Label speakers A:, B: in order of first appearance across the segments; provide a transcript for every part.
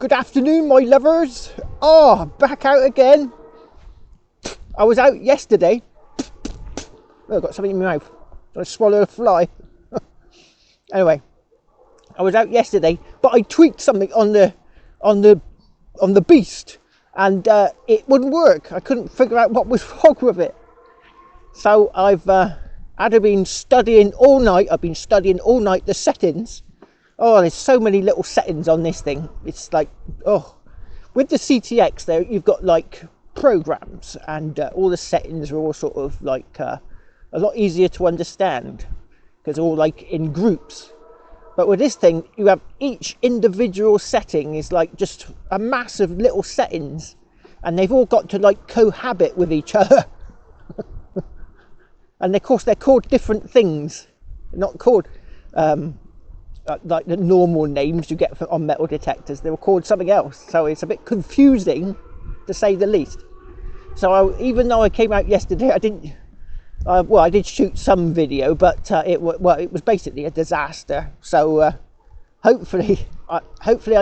A: Good afternoon, my lovers. Oh, back out again. I was out yesterday. Oh, I've got something in my mouth. I swallow a fly. Anyway, I was out yesterday, but I tweaked something on the beast, and it wouldn't work. I couldn't figure out what was wrong with it. So I've been studying all night. I've been studying all night the settings. Oh, there's so many little settings on this thing. It's like, oh, with the CTX there, you've got like programs, and all the settings are all sort of like a lot easier to understand because they're all like in groups. But with this thing, you have each individual setting is like just a massive little settings, and they've all got to like cohabit with each other. And of course, they're called different things. They're not called like the normal names you get on metal detectors. They were called something else, so it's a bit confusing to say the least. So even though I came out yesterday, I didn't I did shoot some video, but it was basically a disaster. So hopefully I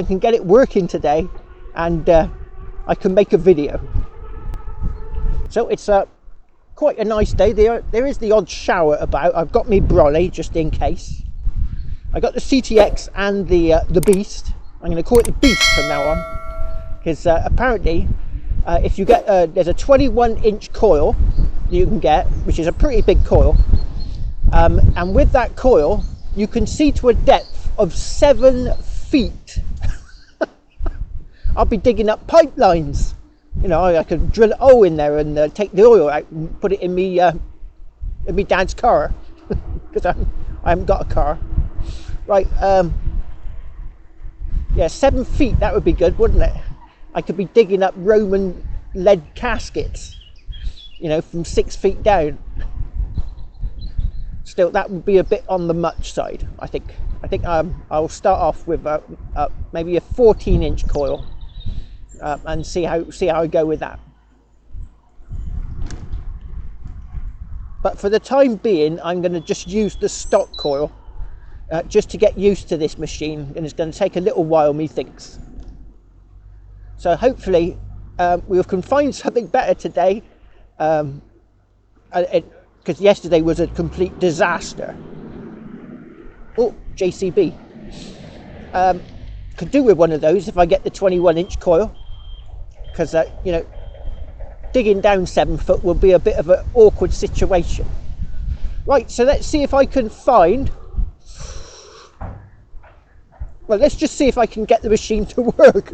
A: can get it working today, and I can make a video. So it's quite a nice day. There is the odd shower about. I've got me brolly just in case. I got the CTX and the Beast. I'm going to call it the Beast from now on, because apparently if you get there's a 21-inch coil you can get, which is a pretty big coil, and with that coil you can see to a depth of 7 feet. I'll be digging up pipelines. You know, I could drill a hole in there and take the oil out and put it in me dad's car, because I haven't got a car. Right, yeah, 7 feet, that would be good, wouldn't it? I could be digging up Roman lead caskets, you know, from 6 feet down. Still, that would be a bit on the much side, I think. I'll start off with maybe a 14-inch coil and see how I go with that. But for the time being, I'm going to just use the stock coil. Just to get used to this machine, and it's going to take a little while, methinks. So hopefully we can find something better today, because yesterday was a complete disaster. Oh, JCB. Could do with one of those if I get the 21-inch coil, because you know, digging down 7 foot will be a bit of an awkward situation. Right, so let's see if I can find. Well, let's just see if I can get the machine to work.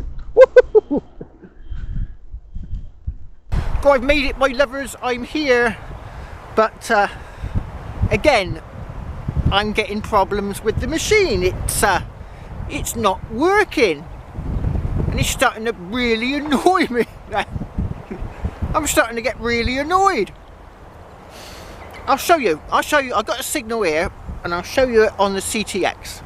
A: So I've made it, my lovers. I'm here, but again, I'm getting problems with the machine. It's not working, and it's starting to really annoy me. I'm starting to get really annoyed. I'll show you. I've got a signal here, and I'll show you it on the CTX.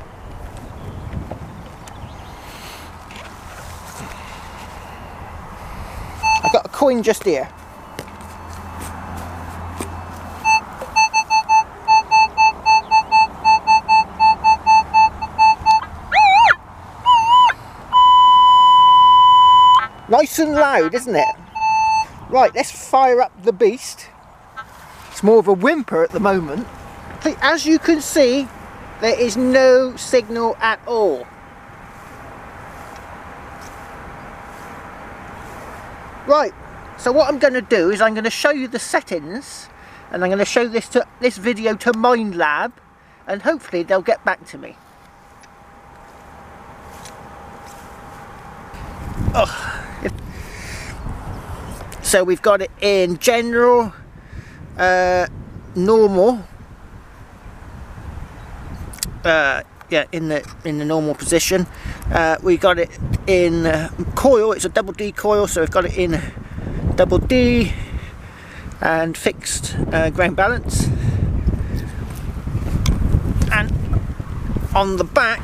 A: I've got a coin just here. Nice and loud, isn't it? Right, let's fire up the Beast. It's more of a whimper at the moment. As you can see, there is no signal at all. Right, so what I'm going to do is I'm going to show you the settings, and I'm going to show this video to MindLab, and hopefully they'll get back to me. So we've got it in general, normal, yeah, in the normal position. We got it in coil. It's a double D coil, so we've got it in double D and fixed ground balance. And on the back,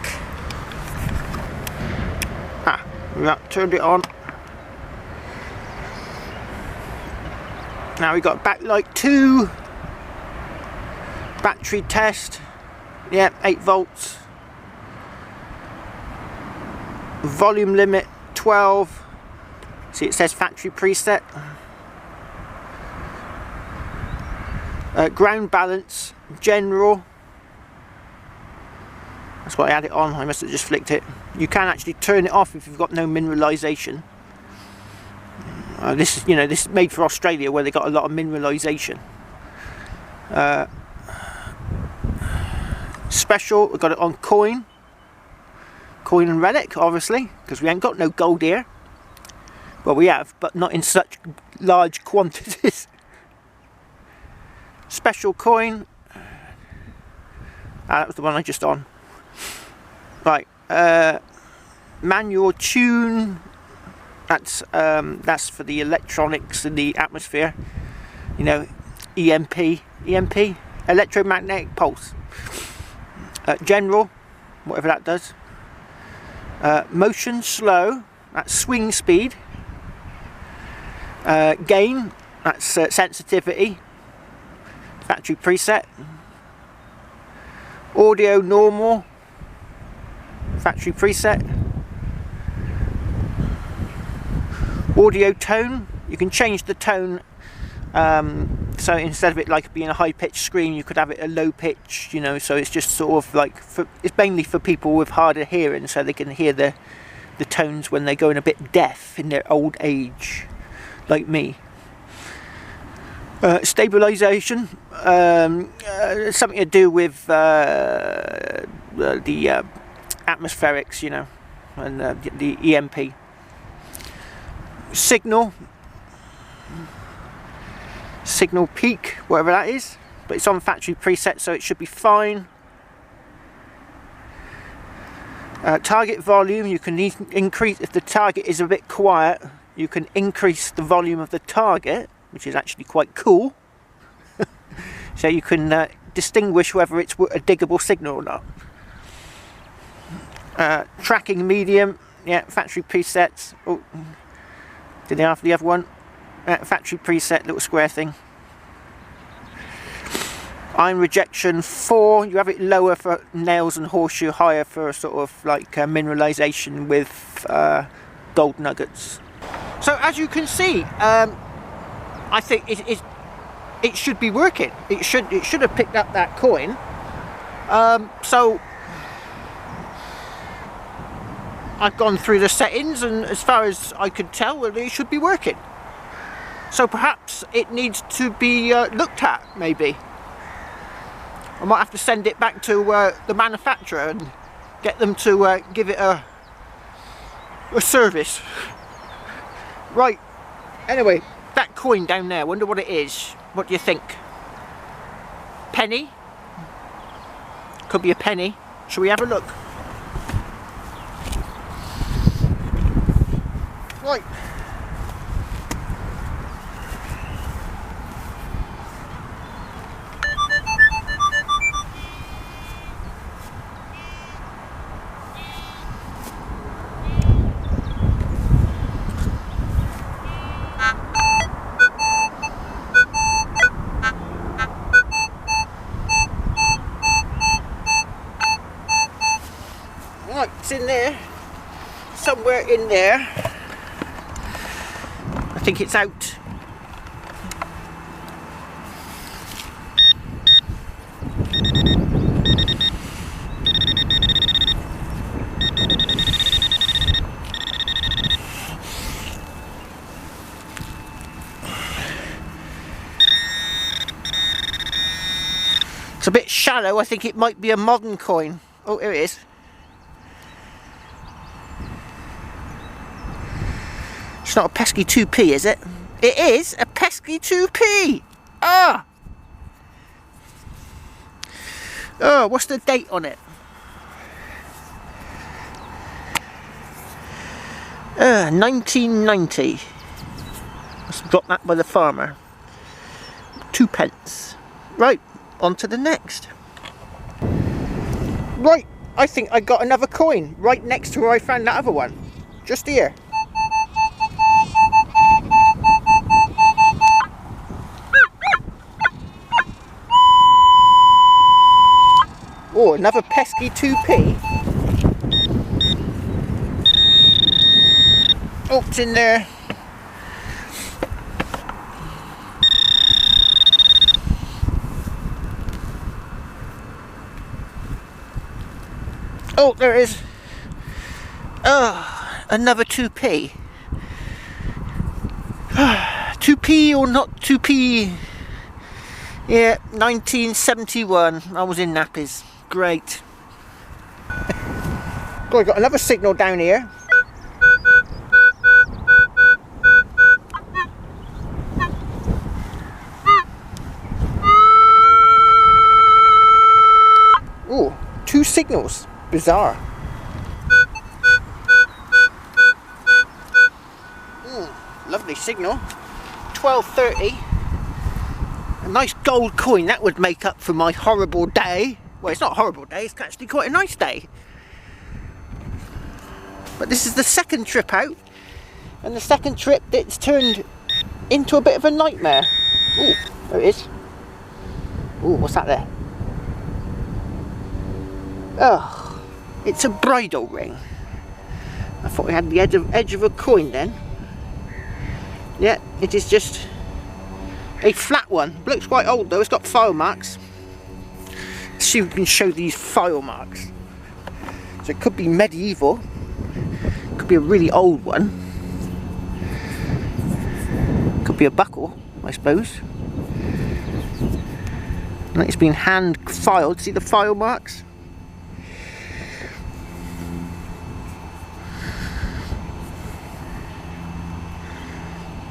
A: we turned it on. Now we got backlight 2, battery test, yeah, 8 volts. Volume limit 12. See, it says factory preset. Ground balance, general. That's why I had it on. I must have just flicked it. You can actually turn it off if you've got no mineralisation. This is, this is made for Australia, where they got a lot of mineralisation. Special, we've got it on coin and relic, obviously, because we ain't got no gold here. Well, we have, but not in such large quantities. Special coin. That was the one I just on. Right, manual tune. That's for the electronics in the atmosphere. EMP, electromagnetic pulse. General, whatever that does. Motion slow. That's swing speed. Gain. That's sensitivity. Factory preset. Audio normal. Factory preset. Audio tone, you can change the tone, so instead of it like being a high pitched screen, you could have it a low pitch, so it's just sort of like, it's mainly for people with harder hearing, so they can hear the tones when they're going a bit deaf in their old age, like me. Stabilization, something to do with the atmospherics, and the EMP. Signal peak, whatever that is, but it's on factory preset, so it should be fine. Target volume, you can increase, if the target is a bit quiet, you can increase the volume of the target, which is actually quite cool. So you can distinguish whether it's a diggable signal or not. Tracking medium, yeah, factory presets. Oh, did they have the other one? Factory preset, little square thing. Iron rejection 4. You have it lower for nails and horseshoe, higher for sort of like mineralization with gold nuggets. So as you can see, I think it should be working. It should have picked up that coin. So I've gone through the settings, and as far as I could tell, it should be working. So perhaps it needs to be looked at, maybe. I might have to send it back to the manufacturer and get them to give it a service. Right, anyway, that coin down there, wonder what it is. What do you think? Penny? Could be a penny. Shall we have a look? Right. Right, it's in there. Somewhere in there. I think it's out. It's a bit shallow. I think it might be a modern coin. Oh, here it is. It's not a pesky 2p, is it? It is a pesky 2p! Ah! Oh, what's the date on it? 1990. Let's drop that by the farmer. 2 pence. Right, on to the next. Right, I think I got another coin right next to where I found that other one. Just here. Oh, another pesky 2p. Oh, it's in there. Oh, there it is. Oh, another 2p. 2p or not 2p? Yeah, 1971. I was in nappies. Great. God, I've got another signal down here. Oh, 2 signals. Bizarre. Lovely signal. 12:30. A nice gold coin. That would make up for my horrible day. Well, it's not a horrible day. It's actually quite a nice day. But this is the second trip out, and the second trip it's turned into a bit of a nightmare. Oh, there it is. Oh, what's that there? Oh, it's a bridle ring. I thought we had the edge of a coin then. Yeah, it is just a flat one. Looks quite old though. It's got file marks. Let's see if we can show these file marks. So it could be medieval. Could be a really old one. Could be a buckle, I suppose. And it's been hand filed. See the file marks?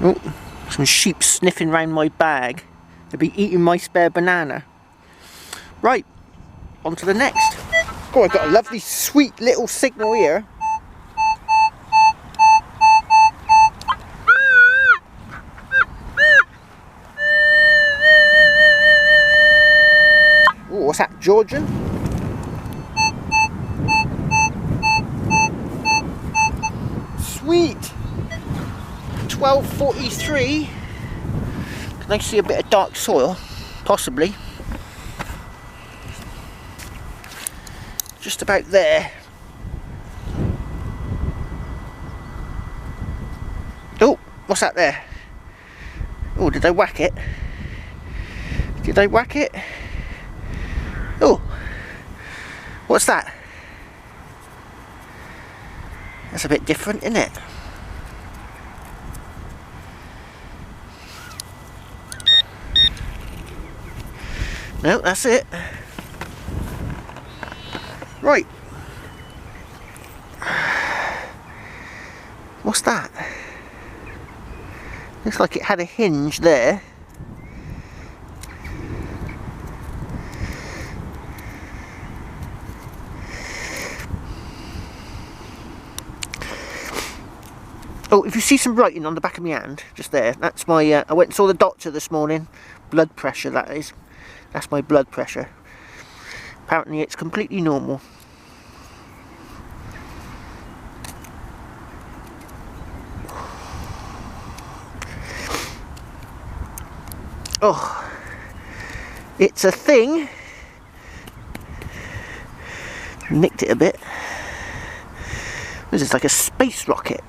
A: Oh, some sheep sniffing round my bag. They'll be eating my spare banana. Right, on to the next. Oh, I've got a lovely sweet little signal here. Oh, what's that, Georgian? Sweet! 12:43. Can I see a bit of dark soil? Possibly. Just about there. Oh, what's that there? Oh, did I whack it? Did I whack it? Oh, what's that? That's a bit different, isn't it? No, that's it. Right. What's that? Looks like it had a hinge there. Oh, if you see some writing on the back of my hand, just there, that's my, I went and saw the doctor this morning. Blood pressure, that is. That's my blood pressure. Apparently it's completely normal. Oh, it's a thing. Nicked it a bit. This is like a space rocket.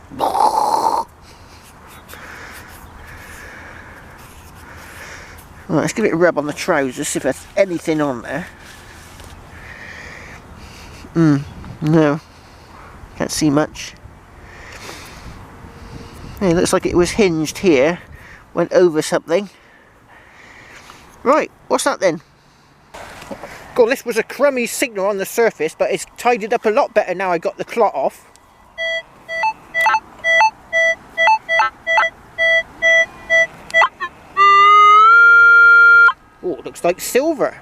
A: Right, let's give it a rub on the trousers, see if there's anything on there. No. Can't see much. Yeah, it looks like it was hinged here. Went over something. Right, what's that then? God, this was a crummy signal on the surface, but it's tidied up a lot better now I got the clot off. Oh, it looks like silver.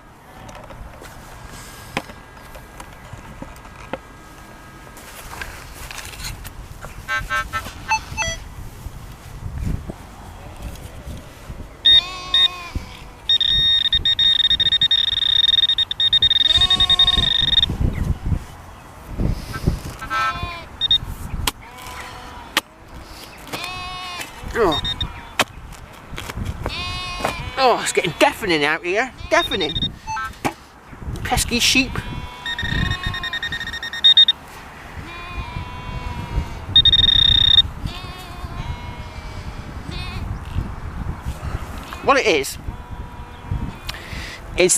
A: Oh. Oh, it's getting deafening out here. Deafening. Pesky sheep. what it is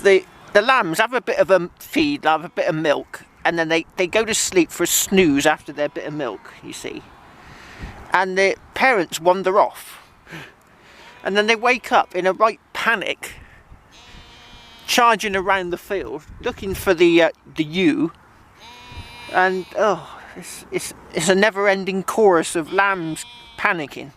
A: the lambs have a bit of a feed, they have a bit of milk, and then they go to sleep for a snooze after their bit of milk, you see. And the parents wander off. And then they wake up in a right panic, charging around the field, looking for the ewe. And oh, it's a never-ending chorus of lambs panicking.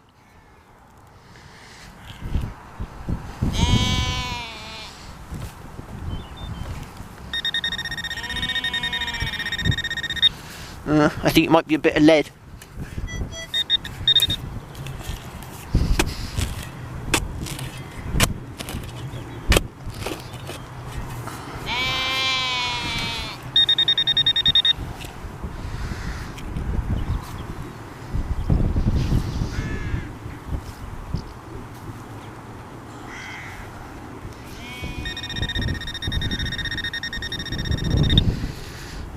A: I think it might be a bit of lead.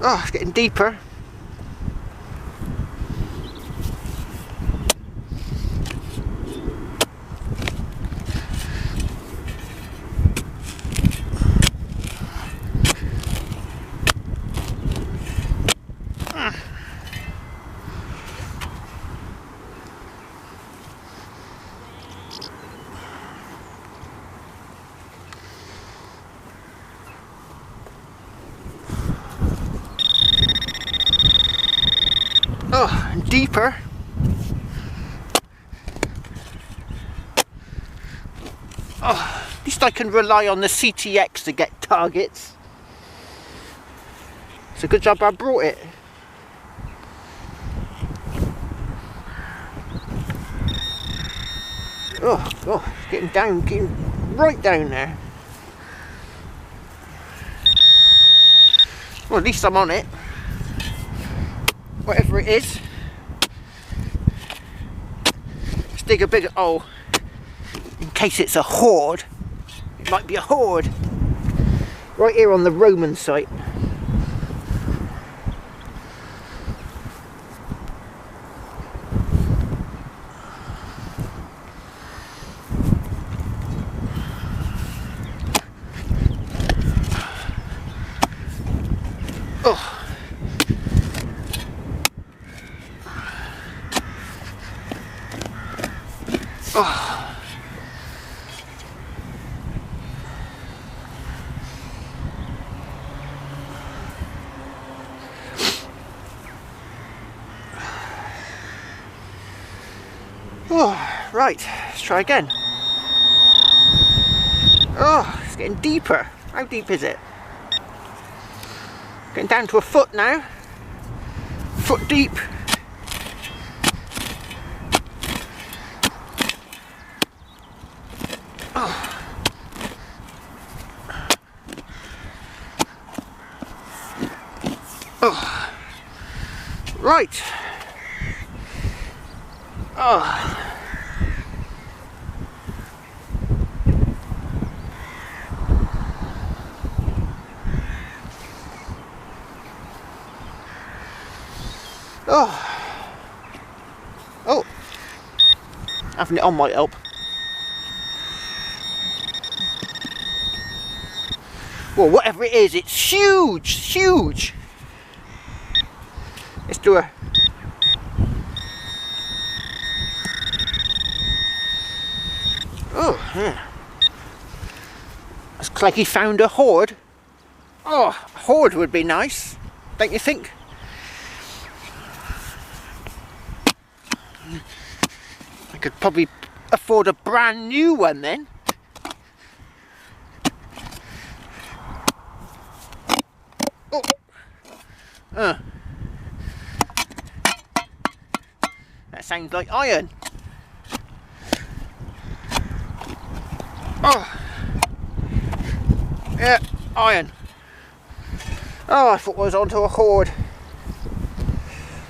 A: Oh, it's getting deeper. Oh, and deeper. Oh, at least I can rely on the CTX to get targets. It's a good job I brought it. Oh, God, it's getting right down there. Well, at least I'm on it. Whatever it is. Let's dig a bigger hole in case it's a horde. It might be a horde. Right here on the Roman site. Oh. Oh. Oh, right, let's try again. Oh, it's getting deeper. How deep is it? Getting down to a foot now. Foot deep. Oh. Oh. Right. Oh. Oh. Oh. Having it on might help. Well, whatever it is, it's huge, huge. Let's do a... Oh, yeah. Has Cleggy found a horde? Oh, a horde would be nice, don't you think? I could probably afford a brand new one then. Oh. That sounds like iron. Oh. Yeah, iron. Oh, I thought I was onto a horde.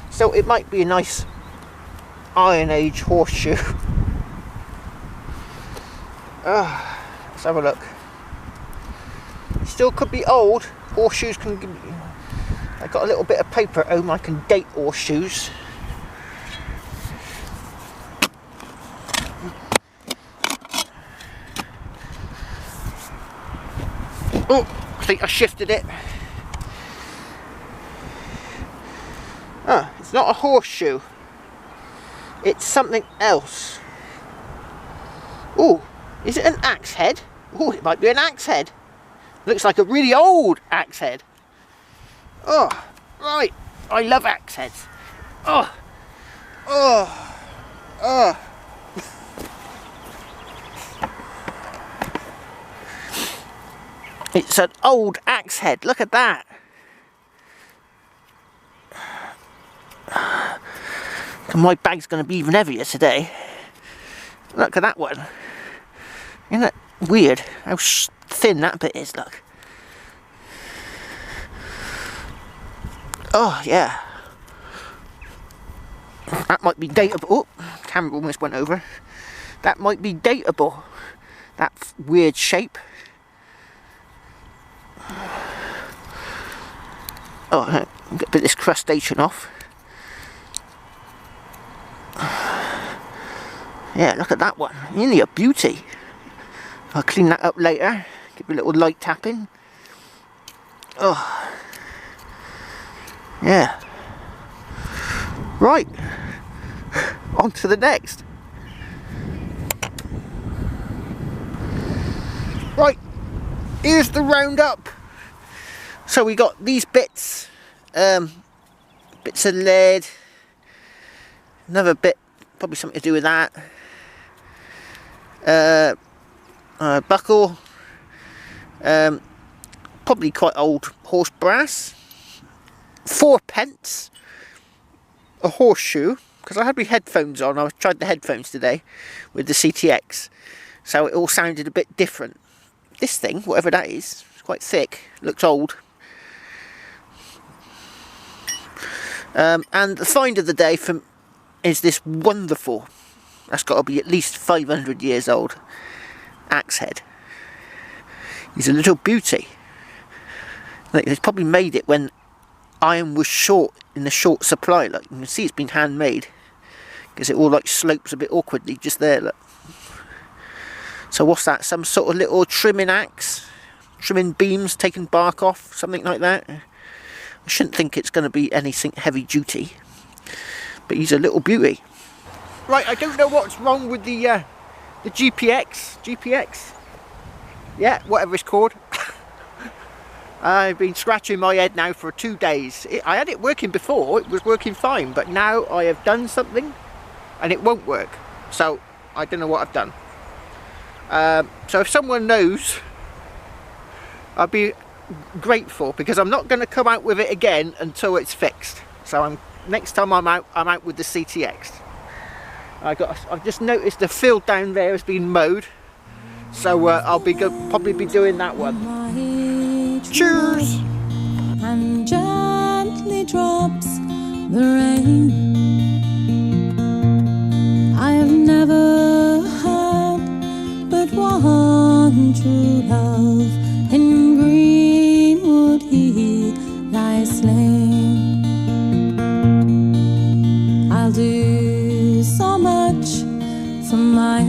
A: So it might be a nice Iron Age horseshoe. Oh, let's have a look. Still could be old. Horseshoes can give me... I got a little bit of paper at home, I can date horseshoes. Oh, I think I shifted it. Oh, it's not a horseshoe. It's something else. Oh, is it an axe head? Oh, it might be an axe head. Looks like a really old axe head. Oh, right. I love axe heads. Oh, oh, oh. It's an old axe head. Look at that. My bag's going to be even heavier today. Look at that one. Isn't that weird how thin that bit is? Look. Oh yeah. That might be dateable. Oh, camera almost went over. That might be dateable. That weird shape. Oh, get a bit of this crustacean off. Yeah, look at that one. Really a beauty. I'll clean that up later. Give it a little light tapping. Oh. Yeah. Right. On to the next. Right. Here's the roundup. So we got these bits. Bits of lead. Another bit, probably something to do with that. Buckle. Probably quite old horse brass. 4 pence. A horseshoe, because I had my headphones on. I tried the headphones today with the CTX, so it all sounded a bit different. This thing, whatever that is, it's quite thick, looks old. And the find of the day is this wonderful, that's got to be at least 500 years old, axe head. He's a little beauty. They probably made it when iron was short, in the short supply. Like you can see, it's been handmade because it all like slopes a bit awkwardly just there. Look. So what's that? Some sort of little trimming axe, trimming beams, taking bark off, something like that. I shouldn't think it's going to be anything heavy duty, but he's a little beauty. Right, I don't know what's wrong with the GPX, yeah, whatever it's called. I've been scratching my head now for 2 days. I had it working before, it was working fine, but now I have done something and it won't work. So I don't know what I've done. So if someone knows, I'd be grateful, because I'm not going to come out with it again until it's fixed. So next time I'm out with the CTX. I've just noticed the field down there has been mowed, so I'll probably be doing that one. Cheers!
B: And gently drops the rain. I have never had but one true love. In greenwood he lies slain. I'll do so much for my